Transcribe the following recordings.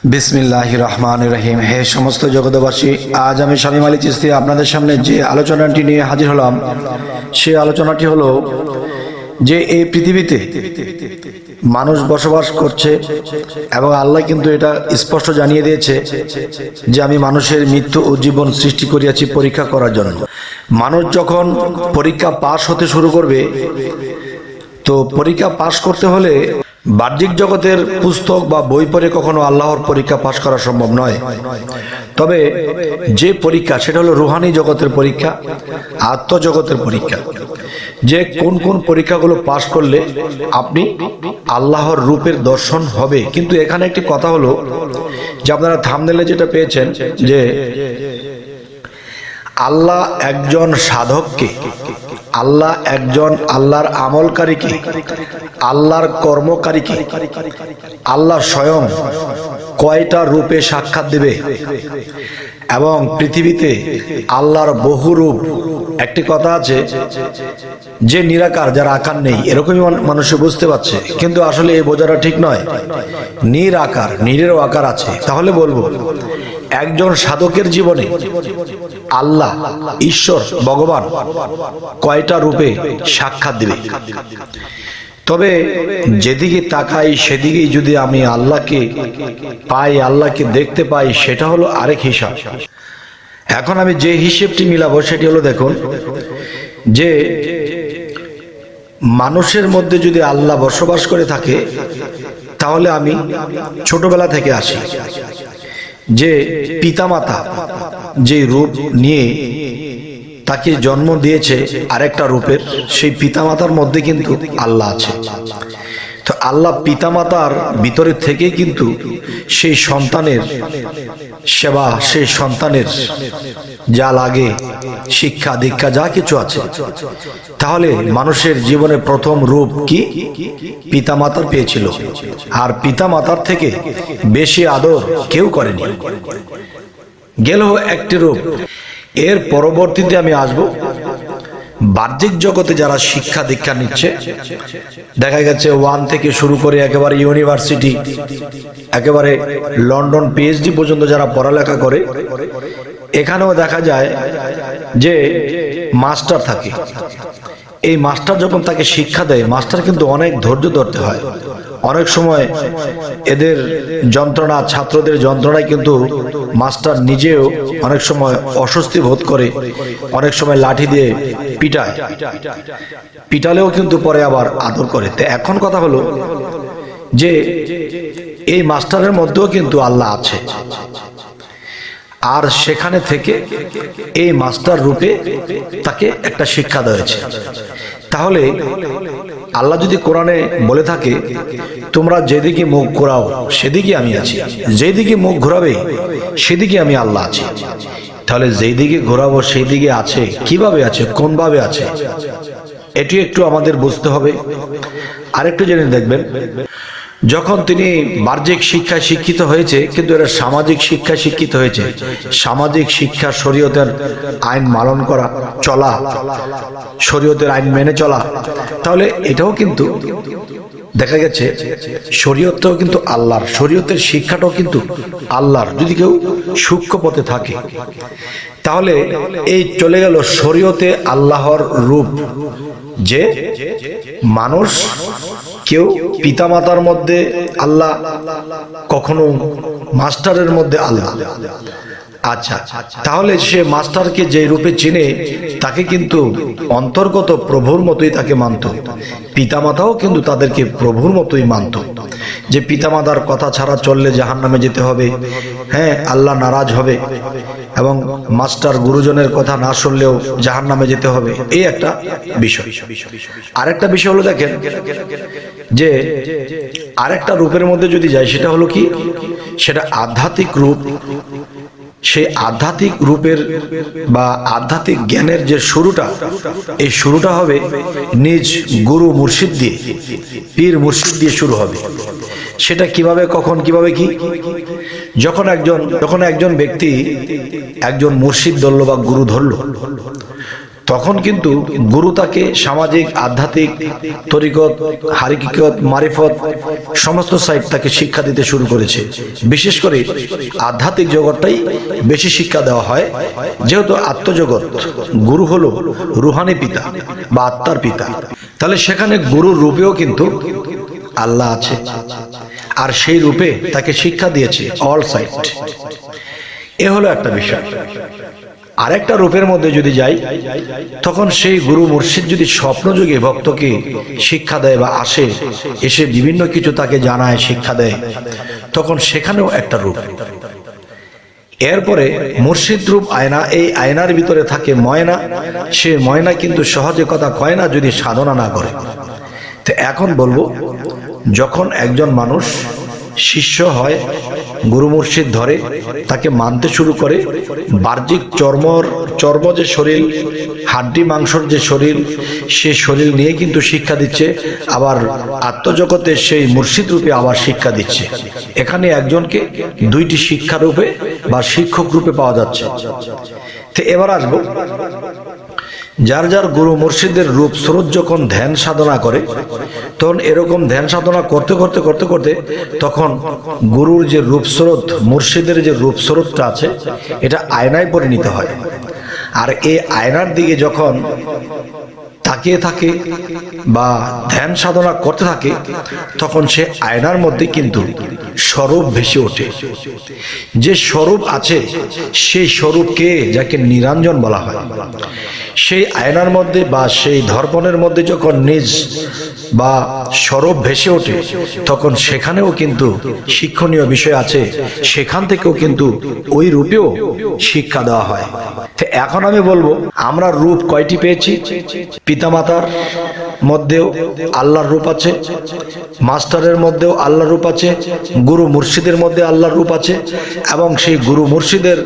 বিসমিল্লাহির রহমানির রহিম। হে সমস্ত জগৎবাসী, আজ আমি শামীম আলী চিশতি আপনাদের সামনে যে আলোচনাটি নিয়ে হাজির হলাম, সেই আলোচনাটি হলো যে এই পৃথিবীতে মানুষ বসবাস করছে এবং আল্লাহ কিন্তু এটা স্পষ্ট জানিয়ে দিয়েছে যে আমি মানুষের মৃত্যু ও জীবন সৃষ্টি করিয়াছি পরীক্ষা করার জন্য। মানুষ যখন পরীক্ষা পাশ হতে শুরু করবে, তো পরীক্ষা পাশ করতে হলে বাহ্যিক জগতের পুস্তক বা বই পড়ে কখনো আল্লাহর পরীক্ষা পাশ করা সম্ভব নয়। তবে যে পরীক্ষা, সেটা হলো রুহানি জগতের পরীক্ষা, আত্মজগতের পরীক্ষা, যে কোন কোন পরীক্ষাগুলো পাশ করলে আপনি আল্লাহর রূপের দর্শন হবে। কিন্তু এখানে একটি কথা হলো যে আপনারা থাম্বনেলে যেটা পেয়েছেন যে আল্লাহ একজন সাধককে, আল্লাহ একজন আল্লাহর আমলকারীকে, আল্লাহর কর্মকারীকে আল্লাহ স্বয়ং কয়টা রূপে সাক্ষাৎ দেবে এবং পৃথিবীতে আল্লাহর বহু রূপ। একটি কথা আছে যে নিরাকার, যার আকার নেই, এরকমই মানুষ বুঝতে পারছে, কিন্তু আসলে এই বোঝাটা ঠিক নয়। নিরাকার, নিরেরও আকার আছে। তাহলে বলবো একজন সাধকের জীবনে আল্লাহ, ঈশ্বর, ভগবান কয়টা রূপে সাক্ষাৎ দিবে। তবে যেদিকে তাকাই সেদিকেই যদি আমি আল্লাহকে পাই, আল্লাহকে দেখতে পাই, সেটা হলো আরেক হিসাব। এখন আমি যে হিসেবটি মিলাবো সেটি হলো, দেখুন যে মানুষের মধ্যে যদি আল্লাহ বসবাস করে থাকে, তাহলে আমি ছোটবেলা থেকে আসি যে পিতামাতা যে রূপ নিয়ে তাকে জন্ম দিয়েছে আরেকটা রূপের, সেই পিতামাতার মধ্যে কিন্তু আল্লাহ আছে। তো আল্লাহ পিতামাতার ভিতরে থেকে কিন্তু সেই সন্তানের সেবা, সেই সন্তানের যা লাগে, শিক্ষা দীক্ষা যা কিছু আছে, তাহলে মানুষের জীবনে প্রথম রূপ কি? পিতামাতার পেয়েছিল। আর পিতামাতার থেকে বেশি আদর কেউ করেনি। গেল একটি রূপ। এর পরবর্তীতে আমি আসব বাহ্যিক জগতে যারা শিক্ষা দীক্ষা নিচ্ছে, দেখা গেছে 1 থেকে শুরু করে একেবারে ইউনিভার্সিটি, একেবারে লন্ডন পিএইচডি পর্যন্ত যারা পড়ালেখা করে, এখানেও দেখা যায় যে মাস্টার থাকে। এই মাস্টার যখন তাকে শিক্ষা দেয়, মাস্টার কিন্তু অনেক ধৈর্য ধরতে হয়। অনেক সময় এদের যন্ত্রণা, ছাত্রদের যন্ত্রণায় কিন্তু মাস্টার নিজেও অনেক সময় অস্বস্তি বোধ করে, অনেক সময় লাঠি দিয়ে পিটায়, পিটালেও কিন্তু পরে আবার আদর করে। তো এখন কথা হলো যে এই মাস্টারের মধ্যেও কিন্তু আল্লাহ আছে, আর সেখানে থেকে এই মাস্টার রূপে তাকে একটা শিক্ষা দেওয়া হয়েছে। তাহলে আল্লাহ যদি কোরআনে বলে থাকে তোমরা যেদিকে মুখ ঘোরাও সেদিকে আমি আছি, যেদিকে মুখ ঘোরাবে সেদিকে আমি আল্লাহ আছি, তাহলে যেই দিকে ঘোরাবো সেই দিকে আছে, কিভাবে আছে, কোন ভাবে আছে, এটি একটু আমাদের বুঝতে হবে। আরেকটু জেনে দেখবেন, যখন তিনি বাহ্যিক শিক্ষায় শিক্ষিত হয়েছে, কিন্তু এরা সামাজিক শিক্ষায় শিক্ষিত হয়েছে। সামাজিক শিক্ষা শরীয়তের আইন পালন করা, চলা, শরীয়তের আইন মেনে চলা। তাহলে এটাও কিন্তু দেখা গেছে শরীয়তটাও কিন্তু আল্লাহর, শরীয়তের শিক্ষাটাও কিন্তু আল্লাহর। যদি কেউ সূক্ষ্ম পথে থাকে, তাহলে এই চলে গেল শরীয়তে আল্লাহর রূপ, যে মানুষ কেউ পিতামাতার মধ্যে আল্লাহ, কখনো মাস্টারের মধ্যে আল্লাহ। আচ্ছা, তাহলে সে মাস্টারকে যে রূপে চিনে তাকে কিন্তু অন্তর্গত প্রভুর মতোই তাকে মানত। পিতামাতাও কিন্তু তাদেরকে প্রভুর মতোই মানত, যে পিতামাতার কথা ছাড়া চললে জাহান্নামে যেতে হবে, হ্যাঁ, আল্লাহ নারাজ হবে, এবং মাস্টার গুরুজনের কথা না শুনলেও জাহান্নামে যেতে হবে। এই একটা বিষয়। আরেকটা বিষয় হলো, দেখেন যে আরেকটা রূপের মধ্যে যদি যাই, সেটা হলো কি? সেটা আধ্যাত্মিক রূপ। সেই আধ্যাত্মিক রূপের বা আধ্যাত্মিক জ্ঞানের যে শুরুটা, এই শুরুটা হবে নিজ গুরু মুর্শিদ দিয়ে, পীর মুর্শিদ দিয়ে শুরু হবে। সেটা কিভাবে, কখন, কিভাবে, কি? যখন একজন ব্যক্তি একজন মুর্শিদ ধরলো বা গুরু ধরলো, তখন কিন্তু গুরু তাকে সামাজিক, আধ্যাত্মিক, তরিকত, হাকিকত, মারিফত সমস্ত সাইড তাকে শিক্ষা দিতে শুরু করেছে। বিশেষ করে আধ্যাত্মিক জগৎটাই বেশি শিক্ষা দেওয়া হয়, যেহেতু আত্মজগৎ, গুরু হলো রুহানি পিতা বা আত্মার পিতা। তাহলে সেখানে গুরুর রূপেও কিন্তু আল্লাহ আছে, আর সেই রূপে তাকে শিক্ষা দিয়েছে অল সাইড। এ হলো একটা বিষয়। আরেকটা রূপের মধ্যে যদি যাই, তখন সেই গুরু মুর্শিদ যদি স্বপ্নযোগে ভক্তকে শিক্ষা দেয় বা এসে বিভিন্ন কিছু তাকে জানায়, শিক্ষা দেয়, তখন সেখানেও একটা রূপ। এরপরে মুর্শিদ রূপ আয়না, এই আয়নার ভিতরে থাকে ময়না। সে ময়না কিন্তু সহজে কথা কয় না যদি সাধনা না করে। তো এখন বলবো, যখন একজন মানুষ শিষ্য হয়, গুরু মুর্শিদ ধরে, তাকে মানতে শুরু করে, বাহ্যিক চর্ম যে শরীর, হাড্ডি মাংসর যে শরীর, সে শরীর নিয়ে কিন্তু শিক্ষা দিচ্ছে, আবার আত্মজগতে সেই মুর্শিদ রূপে আবার শিক্ষা দিচ্ছে। এখানে একজনকে দুইটি শিক্ষা রূপে বা শিক্ষক রূপে পাওয়া যাচ্ছে। তো এবার আসবো, যার যার গুরু মুর্শিদের রূপ স্রোত যখন ধ্যান সাধনা করে, তখন এরকম ধ্যান সাধনা করতে করতে করতে করতে তখন গুরুর যে রূপ স্রোত, মুর্শিদের যে রূপ স্রোতটা আছে, এটা আয়নায় পরিণত হয়। আর এই আয়নার দিকে যখন তাকিয়ে থাকে বা ধ্যান সাধনা করতে থাকে, তখন সে আয়নার মধ্যে কিন্তু স্বরূপ ভেসে ওঠে। যে স্বরূপ আছে, সেই স্বরূপকে, যাকে নিরঞ্জন বলা হয়, সেই আয়নার মধ্যে বা সেই দর্পণের মধ্যে যখন নিজ বা স্বরূপ ভেসে ওঠে, তখন সেখানেও কিন্তু শিক্ষণীয় বিষয় আছে। সেখান থেকেও কিন্তু ওই রূপেও শিক্ষা দেওয়া হয়। তো এখন আমি বলবো, আমরা রূপ কয়টি পেয়েছি? পিতামাতার মধ্যেও আল্লাহর রূপ আছে, মাস্টারের মধ্যেও আল্লাহর রূপ আছে, গুরু মুর্শিদের মধ্যে আল্লাহর রূপ আছে, এবং সেই গুরু মুর্শিদের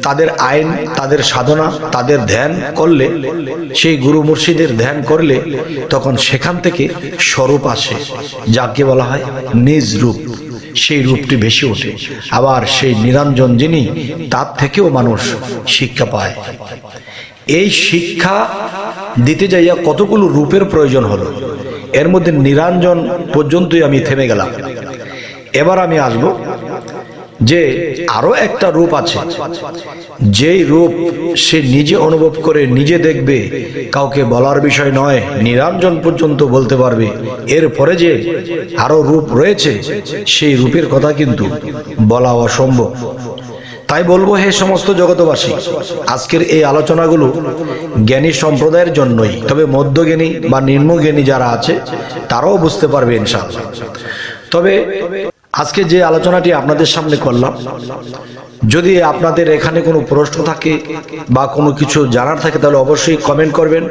তাদের আইন, তাদের সাধনা, তাদের ধ্যান করলে, সেই গুরু মুর্শিদের ধ্যান করলে তখন সেখান থেকে স্বরূপ আসে, যাকে বলা হয় নিজ রূপ। সেই রূপটি ভেসে ওঠে। আবার সেই নিরঞ্জন যিনি, তার থেকেও মানুষ শিক্ষা পায়। এই শিক্ষা দিতে যাইয়া কতগুলো রূপের প্রয়োজন হলো, এর মধ্যে নিরঞ্জন পর্যন্তই আমি থেমে গেলাম। এবার আমি আসবো যে আরো একটা রূপ আছে, যেই রূপ সে নিজে অনুভব করে, নিজে দেখবে, কাউকে বলার বিষয় নয়, নিরঞ্জন পর্যন্ত বলতে পারবে। এরপরে যে আরো রূপ রয়েছে, সেই রূপের কথা কিন্তু বলা অসম্ভব। তাই বলবো, হে সমস্ত জগতবাসী, আজকের এই আলোচনাগুলো জ্ঞানী সম্প্রদায়ের জন্যই, তবে মধ্যজ্ঞানী বা নিম্নজ্ঞানী যারা আছে তারাও বুঝতে পারবে ইনশাআল্লাহ। তবে আজকে যে আলোচনাটি আপনাদের সামনে করলাম, যদি আপনাদের এখানে কোনো প্রশ্ন থাকে বা কোনো কিছু জানার থাকে, তাহলে অবশ্যই কমেন্ট করবেন,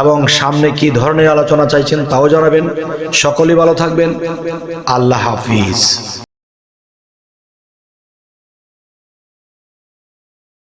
এবং সামনে কি ধরনের আলোচনা চাইছেন তাও জানাবেন। সকলেই ভালো থাকবেন। আল্লাহ হাফিজ।